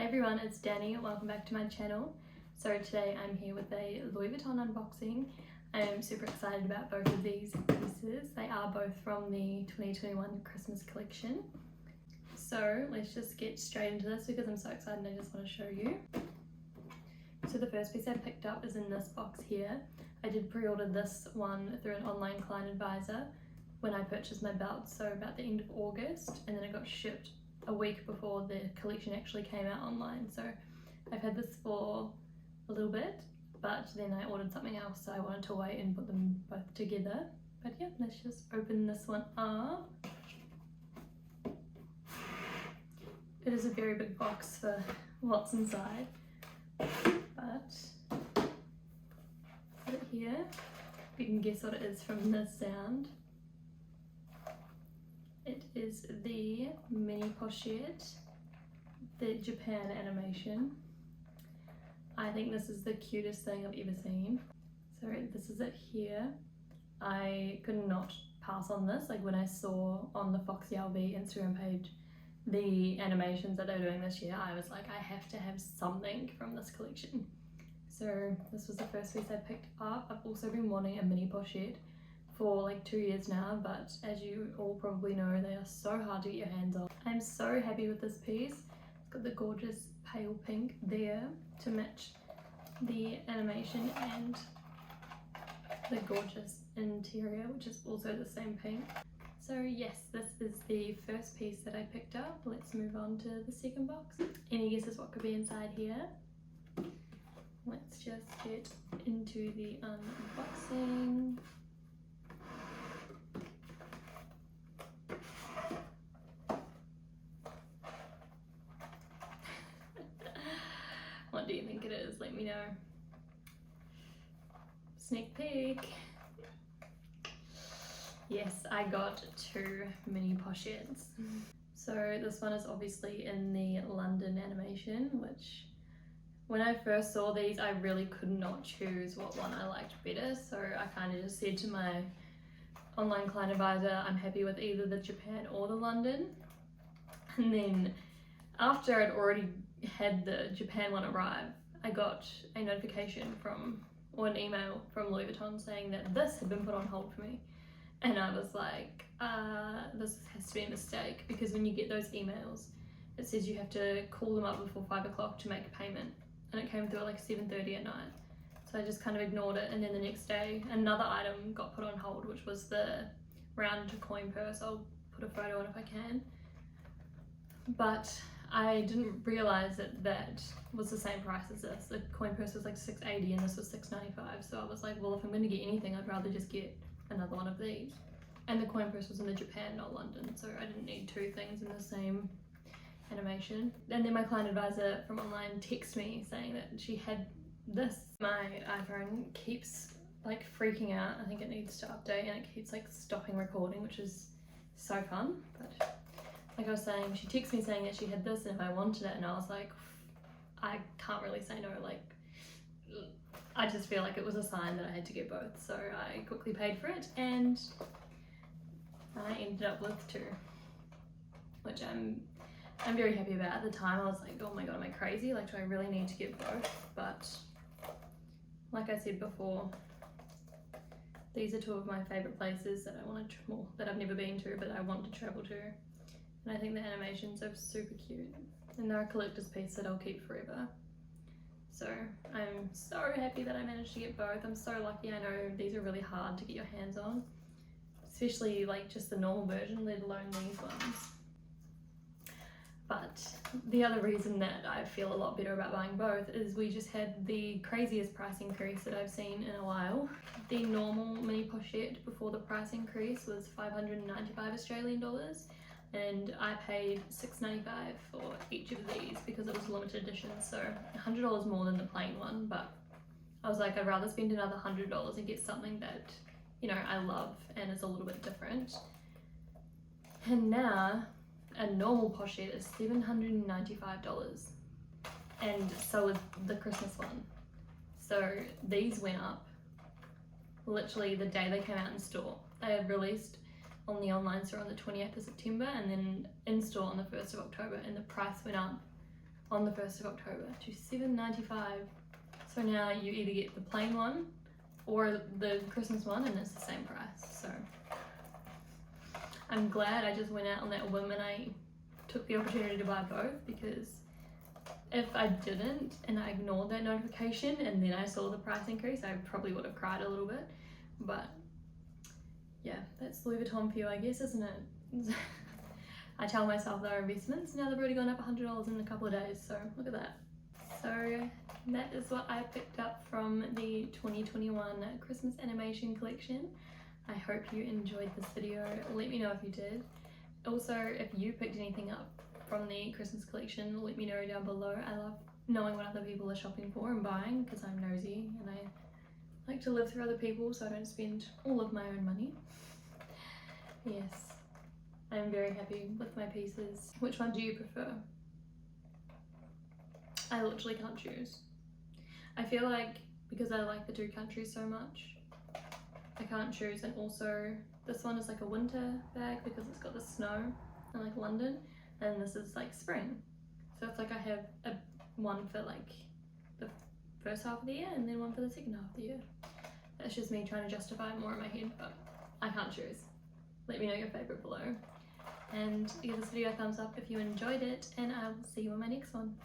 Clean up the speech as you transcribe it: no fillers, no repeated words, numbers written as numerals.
Hey everyone, it's Danny. Welcome back to my channel. So today I'm here with a Louis Vuitton unboxing. I'm super excited about both of these pieces. They are both from the 2021 Christmas collection. So let's just get straight into this because I'm so excited and I just want to show you. So the first piece I picked up is in this box here. I did pre-order this one through an online client advisor when I purchased my belt, so about the end of August, and then it got shipped a week before the collection actually came out online. So I've had this for a little bit, but then I ordered something else, so I wanted to wait and put them both together. But yeah, let's just open this one up. It is a very big box for what's inside, but put it here. You can guess what it is from this sound. It is the mini pochette, the Japan animation. I think this is the cutest thing I've ever seen. So this is it here. I could not pass on this. Like when I saw on the Foxy LV Instagram page the animations that they're doing this year, I was like, I have to have something from this collection. So this was the first piece I picked up. I've also been wanting a mini pochette for like 2 years now, but as you all probably know, they are so hard to get your hands on. I'm so happy with this piece. It's got the gorgeous pale pink there to match the animation and the gorgeous interior, which is also the same pink. So yes, this is the first piece that I picked up. Let's move on to the second box. Any guesses what could be inside here? Let's just get into the unboxing. What do you think it is? Let me know. Sneak peek. Yes, I got 2 mini pochettes. So this one is obviously in the London animation, which when I first saw these, I really could not choose what one I liked better. So I kind of just said to my online client advisor, I'm happy with either the Japan or the London. And then after I'd already had the Japan one arrive, I got a notification or an email from Louis Vuitton saying that this had been put on hold for me. And I was like, this has to be a mistake, because when you get those emails, it says you have to call them up before 5 o'clock to make a payment. And it came through at like 7:30 at night. So I just kind of ignored it. And then the next day, another item got put on hold, which was the round coin purse. I'll put a photo on if I can. But I didn't realise that that was the same price as this. The coin purse was like $6.80 and this was $6.95. So I was like, well, if I'm going to get anything, I'd rather just get another one of these. And the coin purse was in the Japan, not London, so I didn't need 2 things in the same animation. And then my client advisor from online texted me saying that she had this. My iPhone keeps like freaking out. I think it needs to update and it keeps like stopping recording, which is so fun. But like I was saying, she texted me saying that she had this and if I wanted it, and I was like, I can't really say no. Like, I just feel like it was a sign that I had to get both. So I quickly paid for it and I ended up with 2, which I'm very happy about. At the time I was like, oh my god, am I crazy? Like, do I really need to get both? But like I said before, these are 2 of my favourite places that I want to, well, that I've never been to, but I want to travel to. And I think the animations are super cute. And they're a collector's piece that I'll keep forever. So I'm so happy that I managed to get both. I'm so lucky. I know these are really hard to get your hands on, especially like just the normal version, let alone these ones. But the other reason that I feel a lot better about buying both is we just had the craziest price increase that I've seen in a while. The normal mini pochette before the price increase was 595 Australian dollars. And I paid $6.95 for each of these because it was limited edition, so $100 more than the plain one. But I was like, I'd rather spend another $100 and get something that, you know, I love and is a little bit different. And now a normal pochette is $795, and so is the Christmas one. So these went up literally the day they came out in store. They had released on the online store on the 28th of September and then in store on the 1st of October, and the price went up on the 1st of October to $7.95. So now you either get the plain one or the Christmas one, and it's the same price. So I'm glad I just went out on that whim and I took the opportunity to buy both, because if I didn't and I ignored that notification and then I saw the price increase, I probably would have cried a little bit. But yeah, that's Louis Vuitton for you, I guess, isn't it? I tell myself they're investments. Now they've already gone up $100 in a couple of days, so look at that. So that is what I picked up from the 2021 Christmas animation collection. I hope you enjoyed this video. Let me know if you did. Also, if you picked anything up from the Christmas collection, let me know down below. I love knowing what other people are shopping for and buying, because I'm nosy and I like to live through other people so I don't spend all of my own money. Yes, I'm very happy with my pieces. Which one do you prefer? I literally can't choose. I feel like because I like the two countries so much, I can't choose. And also this one is like a winter bag because it's got the snow and like London, and this is like spring. So it's like I have one for like the first half of the year and then one for the second half of the year. That's just me trying to justify it more in my head, but I can't choose. Let me know your favourite below. And give this video a thumbs up if you enjoyed it, and I will see you on my next one.